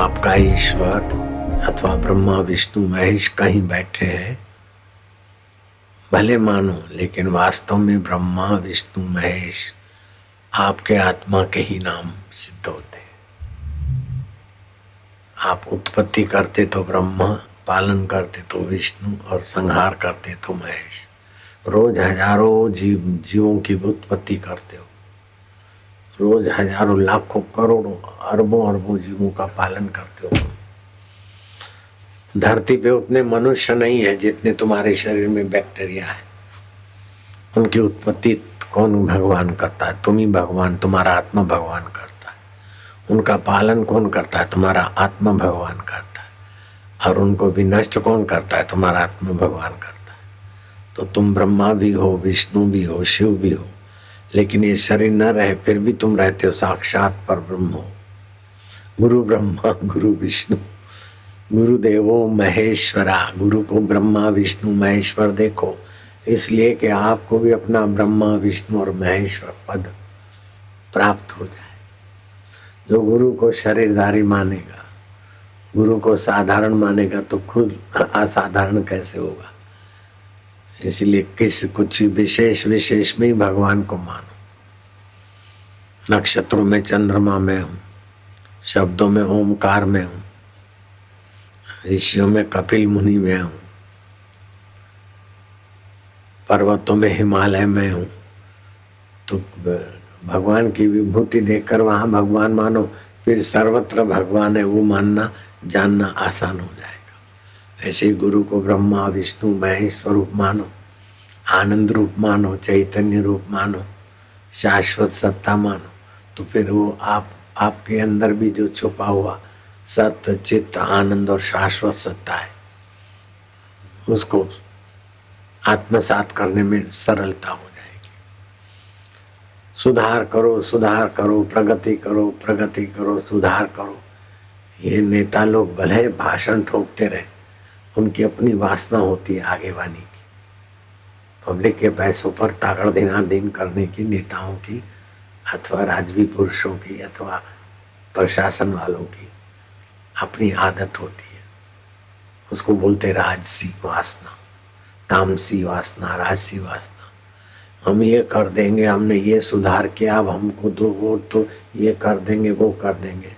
आपका ईश्वर अथवा ब्रह्मा विष्णु महेश कहीं बैठे हैं भले मानो, लेकिन वास्तव में ब्रह्मा विष्णु महेश आपके आत्मा के ही नाम सिद्ध होते हैं। आप उत्पत्ति करते तो ब्रह्मा, पालन करते तो विष्णु और संहार करते तो महेश। रोज हजारों जीवों की उत्पत्ति करते हो, रोज हजारों लाखों करोड़ों अरबों अरबों जीवों का पालन करते हो। धरती पे उतने मनुष्य नहीं है जितने तुम्हारे शरीर में बैक्टीरिया है। उनकी उत्पत्ति कौन भगवान करता है? तुम ही भगवान, तुम्हारा आत्मा भगवान करता है। उनका पालन कौन करता है? तुम्हारा आत्मा भगवान करता है। और उनको भी नष्ट कौन करता है? तुम्हारा आत्मा भगवान करता है। तो तुम ब्रह्मा भी हो, विष्णु भी हो, शिव भी हो, लेकिन ये शरीर न रहे फिर भी तुम रहते हो साक्षात पर ब्रह्म हो। गुरु ब्रह्मा गुरु विष्णु गुरुदेवो महेश्वरा। गुरु को ब्रह्मा विष्णु महेश्वर देखो, इसलिए कि आपको भी अपना ब्रह्मा विष्णु और महेश्वर पद प्राप्त हो जाए। जो गुरु को शरीरधारी मानेगा, गुरु को साधारण मानेगा, तो खुद असाधारण कैसे होगा? इसलिए कुछ विशेष में ही भगवान को मानो। नक्षत्रों में चंद्रमा में हूँ, शब्दों में ओमकार में हूँ, ऋषियों में कपिल मुनि में हूँ, पर्वतों में हिमालय में हूँ। तो भगवान की विभूति देखकर वहाँ भगवान मानो, फिर सर्वत्र भगवान है वो मानना जानना आसान हो जाएगा। ऐसे ही गुरु को ब्रह्मा विष्णु महेश स्वरूप मानो, आनंद रूप मानो, चैतन्य रूप मानो, शाश्वत सत्ता मानो। तो फिर वो आपके अंदर भी जो छुपा हुआ सत्य चित्त आनंद और शाश्वत सत्ता है, उसको आत्मसात करने में सरलता हो जाएगी। सुधार करो, प्रगति करो, सुधार करो। ये नेता लोग भले भाषण ठोकते रहे, उनकी अपनी वासना होती है आगे वानी की। पब्लिक के पैसों पर ताकड़ दिन करने की नेताओं की अथवा राजवी पुरुषों की अथवा प्रशासन वालों की अपनी आदत होती है। उसको बोलते राजसी वासना, तामसी वासना, राजसी वासना। हम ये कर देंगे, हमने ये सुधार किया, अब हमको दो वोट तो ये कर देंगे वो कर देंगे।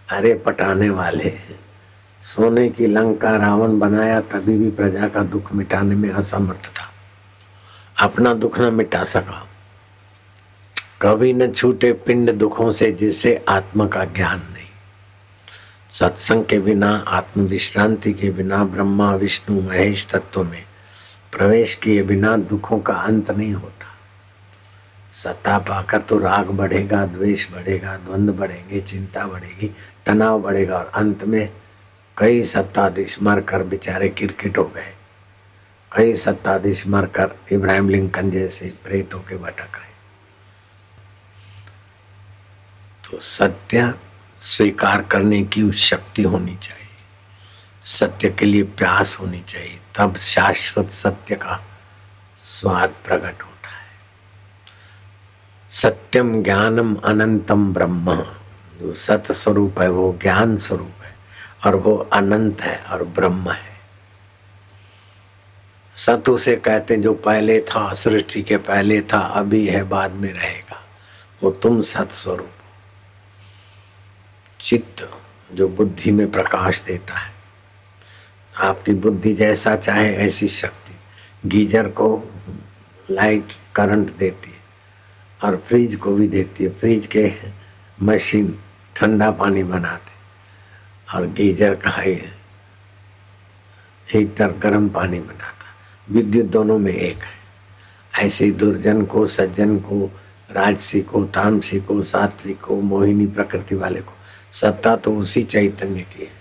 अरे पटाने वाले, सोने की लंका रावण बनाया तभी भी प्रजा का दुख मिटाने में असमर्थ था, अपना दुख न मिटा सका। कभी न छूटे पिंड दुखों से जिससे आत्मा का ज्ञान नहीं। सत्संग के बिना, आत्म विश्रांति के बिना, ब्रह्मा विष्णु महेश तत्व में प्रवेश किए बिना दुखों का अंत नहीं होता। सत्ता पाकर तो राग बढ़ेगा, द्वेष बढ़ेगा, द्वंद्व बढ़ेंगे, चिंता बढ़ेगी, तनाव बढ़ेगा, और अंत में कई सत्ताधीश मरकर बेचारे क्रिकेट हो गए। कई सत्ताधीश मरकर इब्राहिम लिंकन जैसे प्रेतों के भटक रहे। तो सत्य स्वीकार करने की शक्ति होनी चाहिए, सत्य के लिए प्यास होनी चाहिए, तब शाश्वत सत्य का स्वाद प्रकट होता है। सत्यम ज्ञानम अनंतम ब्रह्म। जो सत्य स्वरूप है वो ज्ञान स्वरूप है और वो अनंत है और ब्रह्म है। सत्य उसे कहते जो पहले था, सृष्टि के पहले था, अभी है, बाद में रहेगा। वो तुम सत्य स्वरूप। चित्त जो बुद्धि में प्रकाश देता है, आपकी बुद्धि जैसा चाहे ऐसी शक्ति। गीजर को लाइट करंट देती है और फ्रिज को भी देती है। फ्रिज के मशीन ठंडा पानी बनाते और गीजर का हीटर गर्म पानी बनाता। विद्युत दोनों में एक है। ऐसे दुर्जन को, सज्जन को, राजसी को, तामसी को, सात्विक को, मोहिनी प्रकृति वाले को सत्ता तो उसी चैतन्य की है।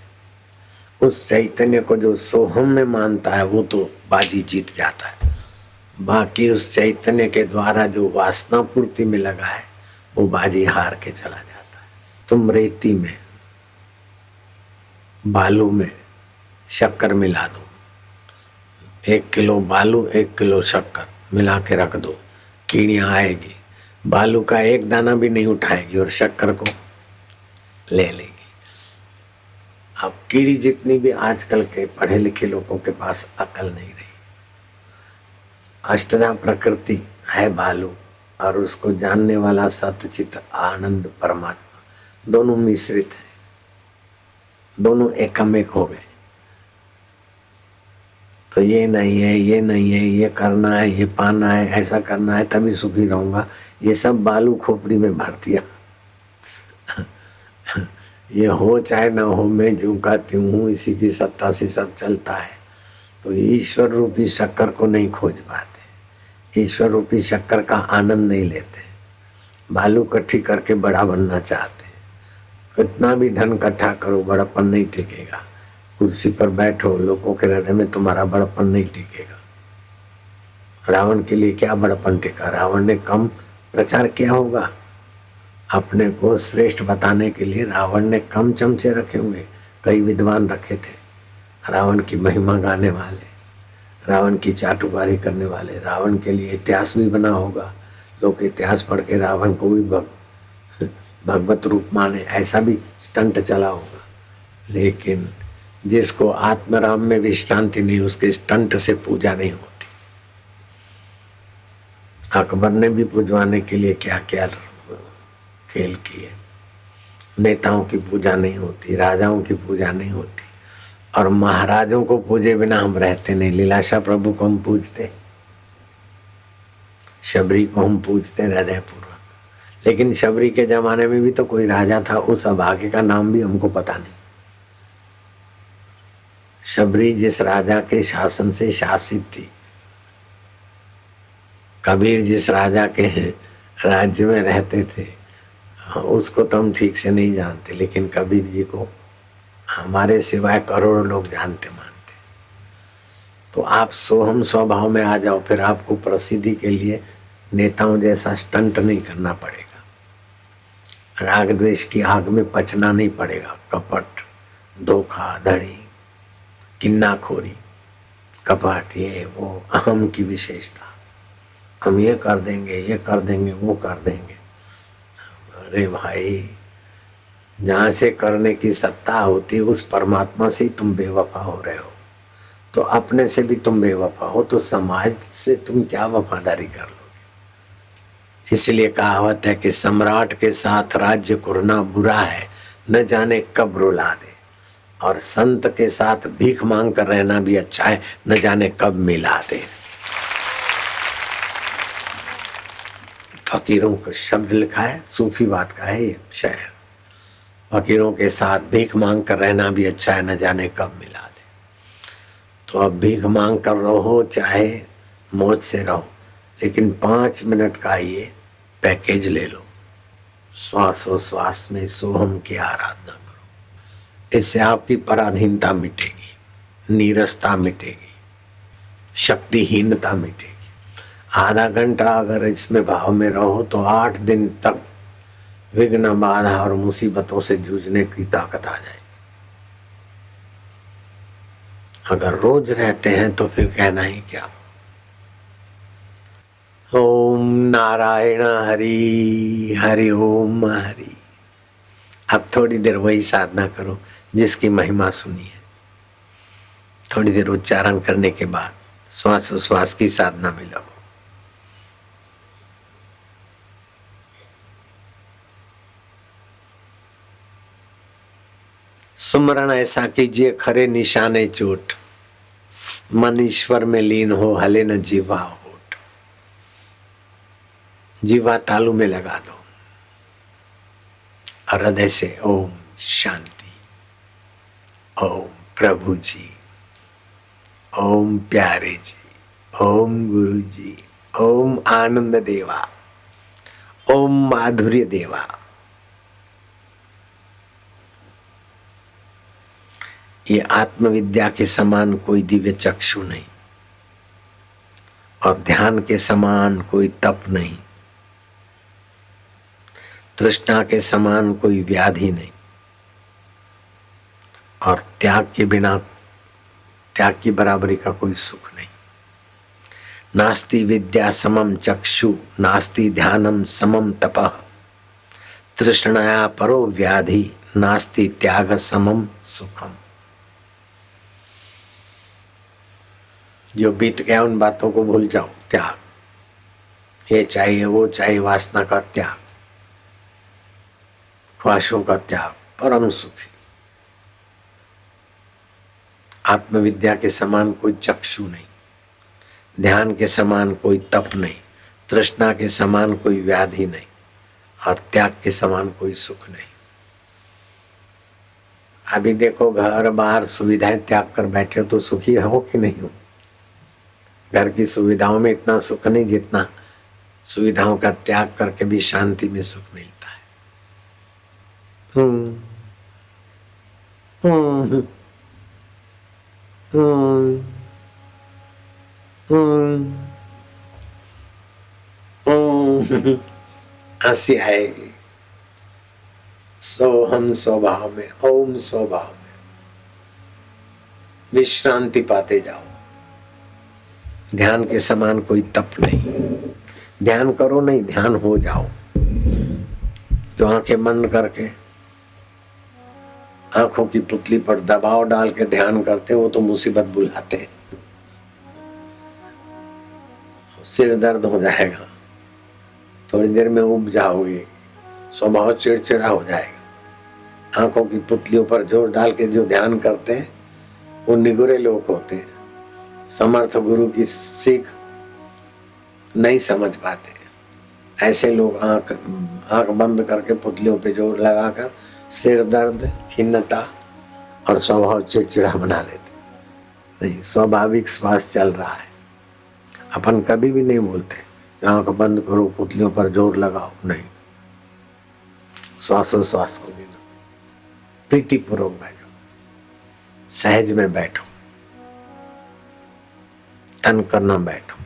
उस चैतन्य को जो सोहम में मानता है वो तो बाजी जीत जाता है। बाकी उस चैतन्य के द्वारा जो वासना पूर्ति में लगा है वो बाजी हार के चला जाता है। तुम रेती में, बालू में शक्कर मिला दो, 1 किलो बालू 1 किलो शक्कर मिला के रख दो, कीड़ियाँ आएगी। बालू का एक दाना भी नहीं उठाएगी और शक्कर को ले लेगी। अब कीड़ी जितनी भी आजकल के पढ़े लिखे लोगों के पास अकल नहीं रही। अष्टधा प्रकृति है बालू और उसको जानने वाला सतचित आनंद परमात्मा, दोनों मिश्रित है, दोनों एकमेक हो गए। तो ये नहीं है, ये नहीं है, ये करना है, ये पाना है, ऐसा करना है तभी सुखी रहूंगा, ये सब बालू खोपड़ी में भर दिया। ये हो चाहे ना हो, मैं ज्यों का त्यों हूँ, इसी की सत्ता से सब चलता है। तो ईश्वर रूपी शक्कर को नहीं खोज पाते, ईश्वर रूपी शक्कर का आनंद नहीं लेते, बालू इकट्ठी करके बड़ा बनना चाहते। कितना भी धन इकट्ठा करो, बड़प्पन नहीं टिकेगा। कुर्सी पर बैठो, लोगों के हृदय में तुम्हारा बड़प्पन नहीं टिकेगा। रावण के लिए क्या बड़प्पन टिका? रावण ने कम प्रचार किया होगा, अपने को श्रेष्ठ बताने के लिए रावण ने कम चमचे रखे होंगे, कई विद्वान रखे थे रावण की महिमा गाने वाले, रावण की चाटुकारी करने वाले। रावण के लिए इतिहास भी बना होगा, लोग इतिहास पढ़ के रावण को भी भगवत रूप माने, ऐसा भी स्टंट चला होगा। लेकिन जिसको आत्मराम में विश्रांति नहीं, उसके स्टंट से पूजा नहीं होती। अकबर ने भी पूजवाने के लिए क्या क्या खेल किए। नेताओं की पूजा नहीं होती, राजाओं की पूजा नहीं होती, और महाराजों को पूजे बिना हम रहते नहीं। लीलाशाह प्रभु को हम पूजते, शबरी को हम पूजते हृदय पूर्वक। लेकिन शबरी के जमाने में भी तो कोई राजा था, उस अभागे का नाम भी हमको पता नहीं। शबरी जिस राजा के शासन से शासित थी, कबीर जिस राजा के राज्य में रहते थे, उसको तो हम ठीक से नहीं जानते, लेकिन कबीर जी को हमारे सिवाय करोड़ों लोग जानते मानते। तो आप सोहम स्वभाव में आ जाओ, फिर आपको प्रसिद्धि के लिए नेताओं जैसा स्टंट नहीं करना पड़ेगा, राग द्वेष की आग में पचना नहीं पड़ेगा। कपट, धोखा धड़ी, किन्नाखोरी, कपट, ये वो अहम की विशेषता, हम ये कर देंगे, ये कर देंगे, वो कर देंगे। अरे भाई, जहाँ से करने की सत्ता होती है उस परमात्मा से ही तुम बेवफा हो रहे हो। तो अपने से भी तुम बेवफा हो, तो समाज से तुम क्या वफादारी कर लोगे? इसलिए कहावत है कि सम्राट के साथ राज्य करना बुरा है, न जाने कब रुला दे, और संत के साथ भीख मांग कर रहना भी अच्छा है, न जाने कब मिला दे। फकीरों को शब्द लिखा है, सूफी बात का है ये शायर। फकीरों के साथ भीख मांग कर रहना भी अच्छा है, न जाने कब मिला दे। तो अब भीख मांग कर रहो चाहे मौज से रहो, लेकिन 5 मिनट का ये पैकेज ले लो। श्वासोश्वास में सोहम की आराधना करो, इससे आपकी पराधीनता मिटेगी, नीरसता मिटेगी, शक्तिहीनता मिटेगी। आधा घंटा अगर इसमें भाव में रहो तो 8 दिन तक विघ्न, बाधा और मुसीबतों से जूझने की ताकत आ जाएगी। अगर रोज रहते हैं तो फिर कहना ही क्या। ओम नारायण हरि, हरि ओम हरि। अब थोड़ी देर वही साधना करो जिसकी महिमा सुनी है। थोड़ी देर उच्चारण करने के बाद श्वासोश्वास की साधना में लगो। सुमरण ऐसा कीजिए खरे निशाने चोट, मन ईश्वर में लीन हो, हले न जीवा होठ। जीवा तालू में लगा दो, हृदय से ओम शांति, ओम प्रभु जी, ओम प्यारे जी, ओम गुरु जी, ओम आनंद देवा, ओम माधुर्य देवा। ये आत्मविद्या के समान कोई दिव्य चक्षु नहीं, और ध्यान के समान कोई तप नहीं, तृष्णा के समान कोई व्याधि नहीं, और त्याग के बिना त्याग की बराबरी का कोई सुख नहीं। नास्ति विद्या समम चक्षु, नास्ति ध्यानम समम तपः, तृष्णाया परो व्याधि, नास्ति त्याग समम सुखम। जो बीत गया उन बातों को भूल जाओ, त्याग। ये चाहिए वो चाहिए, वासना का त्याग, ख्वाहिशों का त्याग, परम सुखी। आत्मविद्या के समान कोई चक्षु नहीं, ध्यान के समान कोई तप नहीं, तृष्णा के समान कोई व्याधि नहीं, और त्याग के समान कोई सुख नहीं। अभी देखो घर बार सुविधाएं त्याग कर बैठे हो तो सुखी हो कि नहीं हो? घर की सुविधाओं में इतना सुख नहीं जितना सुविधाओं का त्याग करके भी शांति में सुख मिलता है। हंसी आएगी। सोहम स्वभाव में, ओम स्वभाव में विश्रांति पाते जाओ। ध्यान के समान कोई तप नहीं। ध्यान करो नहीं, ध्यान हो जाओ। जो आंखें बंद करके आंखों की पुतली पर दबाव डाल के ध्यान करते वो तो मुसीबत बुलाते हैं। सिर दर्द हो जाएगा, थोड़ी देर में उब जाओगे, स्वभाव चिड़चिड़ा हो जाएगा। आंखों की पुतलियों पर जोर डाल के जो ध्यान करते हैं वो निगुरे लोग होते हैं। समर्थ गुरु की सीख नहीं समझ पाते। ऐसे लोग आंख बंद करके पुतलियों पे जोर लगाकर सिर दर्द, खिन्नता और स्वभाव चिड़चिड़ा बना लेते। नहीं, स्वाभाविक श्वास चल रहा है। अपन कभी भी नहीं बोलते आंख बंद करो, पुतलियों पर जोर लगाओ, नहीं। श्वासोश्वास को गिनो, प्रीतिपूर्वक बैठो, सहज में बैठो, तन करना बैठो,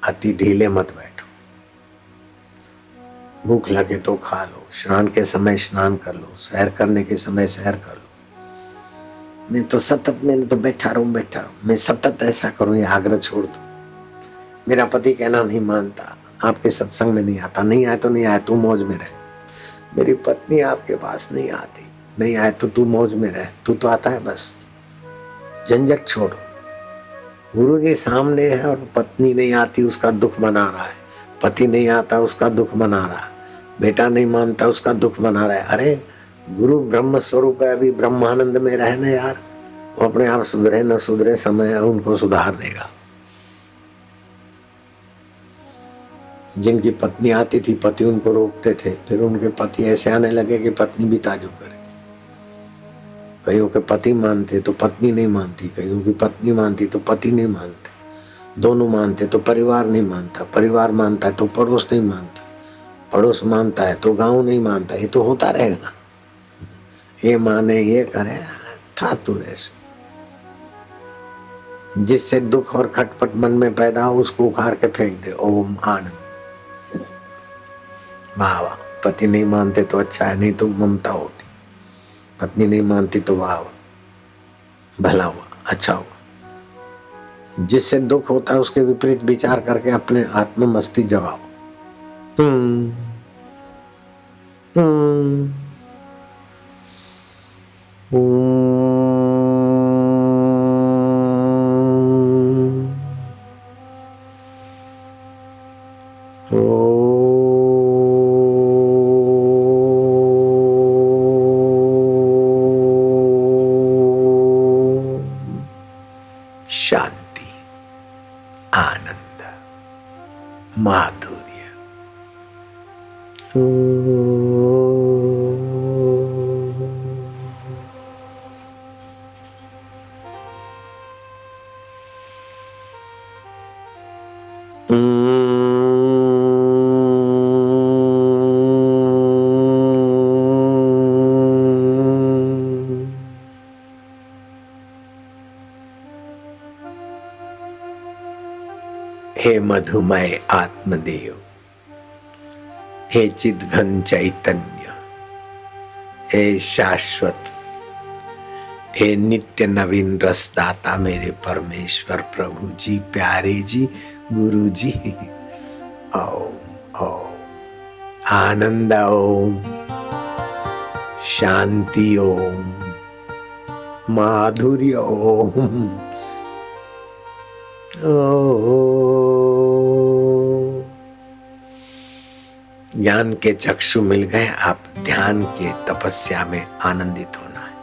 अति ढीले मत बैठो। भूख लगे तो खा लो, स्नान के समय स्नान कर लो, सैर करने के समय सैर कर लो। मैंने तो बैठा रहूं, मैं सतत ऐसा करूं, ये आग्रह छोड़ दो। मेरा पति कहना नहीं मानता, आपके सत्संग में नहीं आता, नहीं आए तो नहीं आए, तू मौज में रह। मेरी पत्नी आपके पास नहीं आती, नहीं आए तो तू मौज में रह, तू तो आता है बस। झंझट छोड़ो। गुरु जी सामने है और पत्नी नहीं आती उसका दुख मना रहा है, पति नहीं आता उसका दुख मना रहा है, बेटा नहीं मानता उसका दुख मना रहा है। अरे गुरु ब्रह्म स्वरूप है, अभी ब्रह्मानंद में रहना यार। वो अपने आप सुधरे न सुधरे, समय है उनको सुधार देगा। जिनकी पत्नी आती थी पति उनको रोकते थे, फिर उनके पति ऐसे आने लगे कि पत्नी भी ताजुब करे। कईयों के पति मानते तो पत्नी नहीं मानती, कईयों की पत्नी मानती तो पति नहीं मानते, दोनों मानते तो परिवार नहीं मानता, परिवार मानता है तो पड़ोस नहीं मानता, पड़ोस मानता है तो गांव नहीं मानता। ये तो होता रहेगा। ये माने ये करे था तू ऐसे। जिससे दुख और खटपट मन में पैदा हो उसको उखाड़ के फेंक दे। ओम आनंद। वाह वाह। पति नहीं मानते तो अच्छा है, नहीं तो ममता होती। पत्नी नहीं मानती तो वाह वाह, भला हुआ, अच्छा हुआ। जिससे दुख होता है उसके विपरीत विचार करके अपने आत्म मस्ती जगाओ। शांति, आनंद, माधुर्य। हे मधुमय आत्मदेव, हे चिद्घन चैतन्य, हे शाश्वत, हे नित्य नवीन रसदाता मेरे परमेश्वर प्रभु जी, प्यारे जी, गुरु जी। ओम ओम आनंद, ओम शांति ओम, माधुर्य ओम। ज्ञान के चक्षु मिल गए, आप ध्यान के तपस्या में आनंदित होना है।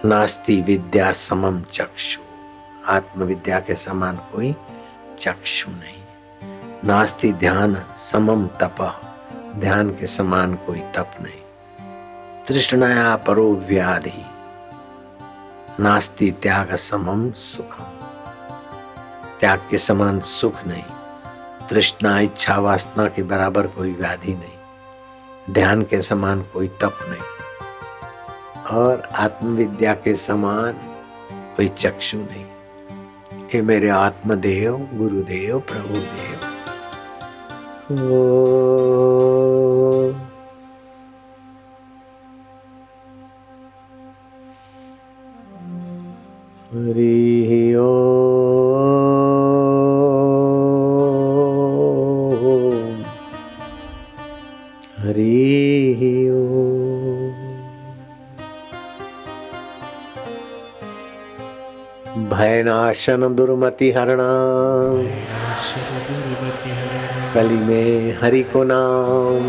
नास्ति विद्या समम चक्षु, आत्मविद्या के समान कोई चक्षु नहीं। नास्ति ध्यान समम तपः, ध्यान के समान कोई तप नहीं। तृष्णाया परो व्याधि, नास्ति त्याग समम सुखम, त्याग के समान सुख नहीं। तृष्णा इच्छा वासना के बराबर कोई व्याधि नहीं। ध्यान के समान कोई तप नहीं और आत्मविद्या के समान कोई चक्षु नहीं। हे मेरे आत्मदेव, गुरुदेव, प्रभुदेव, हरि ओम, हरि ओम। भयनाशन दुर्मति हरणा, कली में हरि को नाम।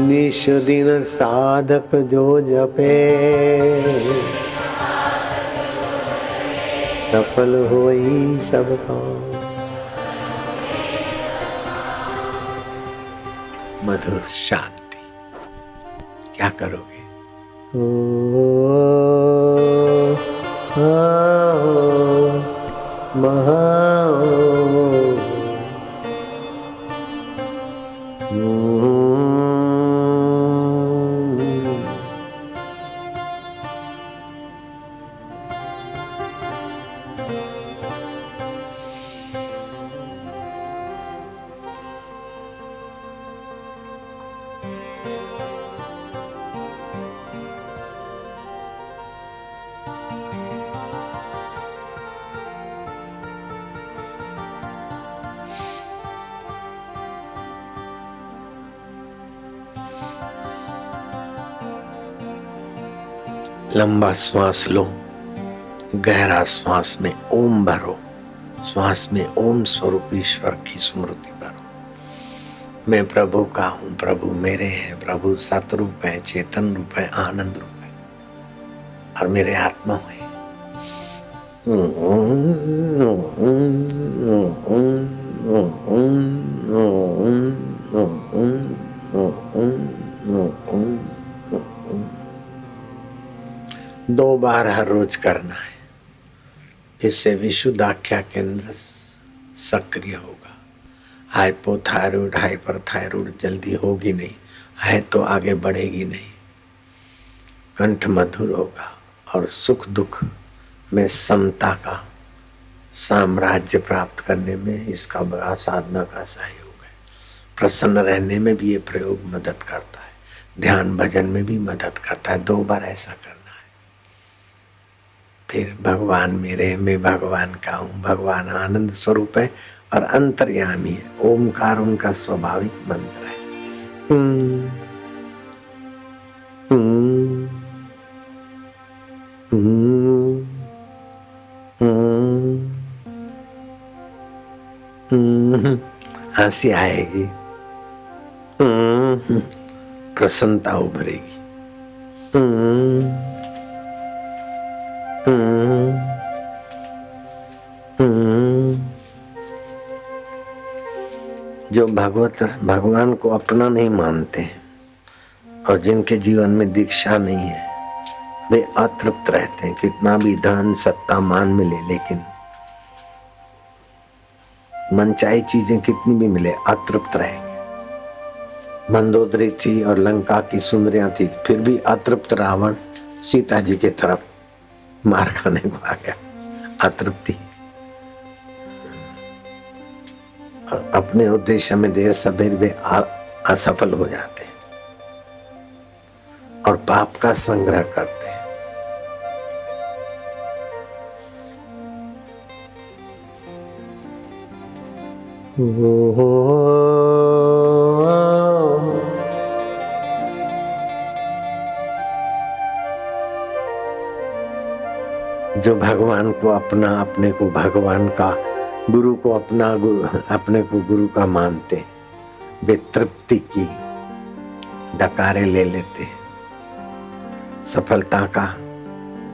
निश दिन साधक जो जपे, सफल होई सब काम। मधुर शांति, क्या करोगे? लंबा श्वास लो, गहरा श्वास में ओम भरो, श्वास में ओम स्वरूप ईश्वर की स्मृति भरो। मैं प्रभु का हूँ, प्रभु मेरे हैं, प्रभु सतरूप है, चेतन रूप है, आनंद रूप है और मेरे आत्मा है। दो बार हर रोज करना है। इससे विशुद्धाख्या केंद्र सक्रिय होगा। हाइपोथायरॉइड, हाइपरथायरॉइड जल्दी होगी नहीं, है तो आगे बढ़ेगी नहीं। कंठ मधुर होगा और सुख दुख में समता का साम्राज्य प्राप्त करने में इसका बड़ा साधना का सहयोग है। प्रसन्न रहने में भी ये प्रयोग मदद करता है, ध्यान भजन में भी मदद करता है। 2 बार ऐसा करना है। फिर भगवान मेरे, मैं भगवान का हूँ। भगवान आनंद स्वरूप है और अंतर्यामी है। ओमकार उनका स्वाभाविक मंत्र है। हंसी आएगी, प्रसन्नता उभरेगी। जो भगवान को अपना नहीं मानते और जिनके जीवन में दीक्षा नहीं है, वे अतृप्त रहते हैं। कितना भी धन सत्ता मान मिले, लेकिन मनचाही चीजें कितनी भी मिले, अतृप्त रहेंगे। मंदोदरी थी और लंका की सुंदरियां थी, फिर भी अतृप्त रावण सीता जी के तरफ मार खाने को आ गया। अतृप्ति। अपने उद्देश्य में देर सबेर वे असफल हो जाते हैं और पाप का संग्रह करते हैं। जो भगवान को अपना, अपने को भगवान का, गुरु को अपना, अपने को गुरु का मानते, वे तृप्ति की डकारे ले लेते हैं। सफलता का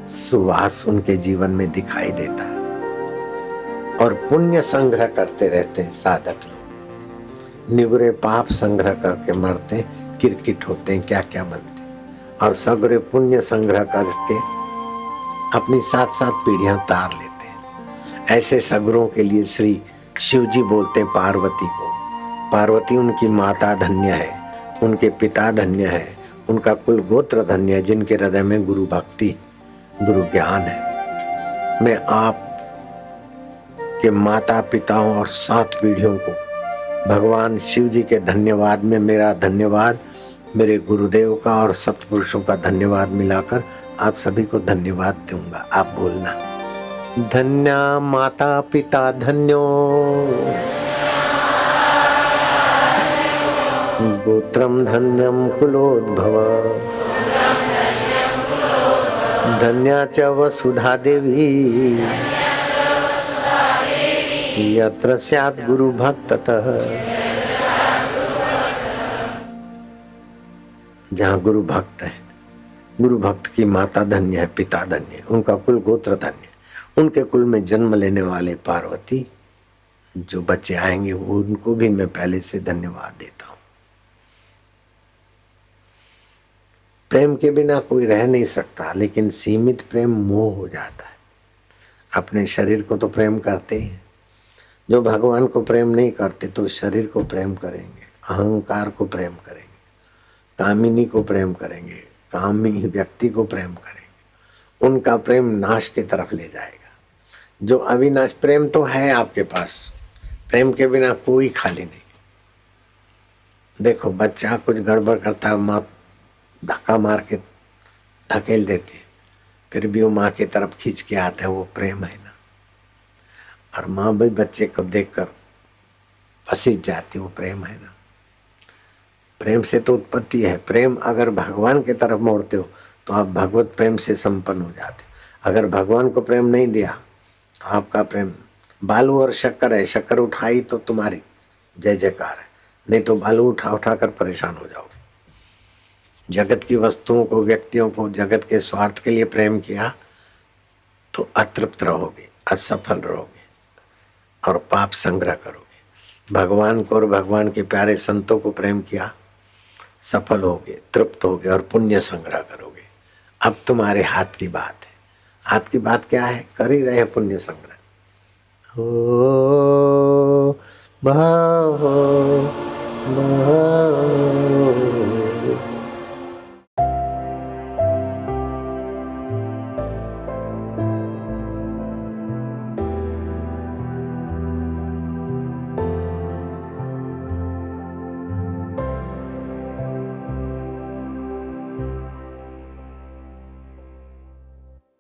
सुवास उनके जीवन में दिखाई देता है और पुण्य संग्रह करते रहते हैं साधक लोग। निगुरे पाप संग्रह करके मरते, किरकिट होते हैं, क्या क्या बनते, और सगुरे पुण्य संग्रह करके अपनी 7-7 पीढ़ियां तार लेते हैं। ऐसे सगुरों के लिए श्री शिव जी बोलते हैं पार्वती को, पार्वती उनकी माता धन्य है, उनके पिता धन्य है, उनका कुल गोत्र धन्य है, जिनके हृदय में गुरु भक्ति, गुरु ज्ञान है। मैं आप के माता पिताओं और 7 पीढ़ियों को भगवान शिव जी के धन्यवाद में मेरा धन्यवाद, मेरे गुरुदेव का और सत्पुरुषों का धन्यवाद मिलाकर आप सभी को धन्यवाद दूंगा। आप बोलना, धन्य माता पिता धन्यो, गोत्रम धन्यम कुलोद्भव, धन्या च वसुधा देवी, यत्र स्यात् गुरु भक्ततः। जहाँ गुरु भक्त है, गुरु भक्त की माता धन्य है, पिता धन्य है, उनका कुल गोत्र धन्य है। उनके कुल में जन्म लेने वाले पार्वती जो बच्चे आएंगे वो उनको भी मैं पहले से धन्यवाद देता हूँ। प्रेम के बिना कोई रह नहीं सकता, लेकिन सीमित प्रेम मोह हो जाता है। अपने शरीर को तो प्रेम करते हैं, जो भगवान को प्रेम नहीं करते तो शरीर को प्रेम करेंगे, अहंकार को प्रेम करेंगे, कामिनी को प्रेम करेंगे, कामी व्यक्ति को प्रेम करेंगे। उनका प्रेम नाश की तरफ ले जाएगा। जो अविनाश प्रेम तो है आपके पास, प्रेम के बिना कोई खाली नहीं। देखो बच्चा कुछ गड़बड़ करता है, माँ धक्का मार के धकेल देती है, फिर भी वो माँ की तरफ खींच के आता है, वो प्रेम है ना। और माँ भी बच्चे को देखकर पसीज जाती, वो प्रेम है ना। प्रेम से तो उत्पत्ति है। प्रेम अगर भगवान की तरफ मोड़ते हो तो आप भगवत प्रेम से संपन्न हो जाते हो। अगर भगवान को प्रेम नहीं दिया तो आपका प्रेम बालू और शक्कर है, शक्कर उठाई तो तुम्हारी जय जयकार है, नहीं तो बालू उठा उठा कर परेशान हो जाओगे। जगत की वस्तुओं को, व्यक्तियों को, जगत के स्वार्थ के लिए प्रेम किया तो अतृप्त रहोगे, असफल रहोगे और पाप संग्रह करोगे। भगवान को और भगवान के प्यारे संतों को प्रेम किया, सफल होगे, तृप्त होगे और पुण्य संग्रह करोगे। अब तुम्हारे हाथ की बात है। हाथ की बात क्या है? कर ही रहे पुण्य संग्रह। ओ भाव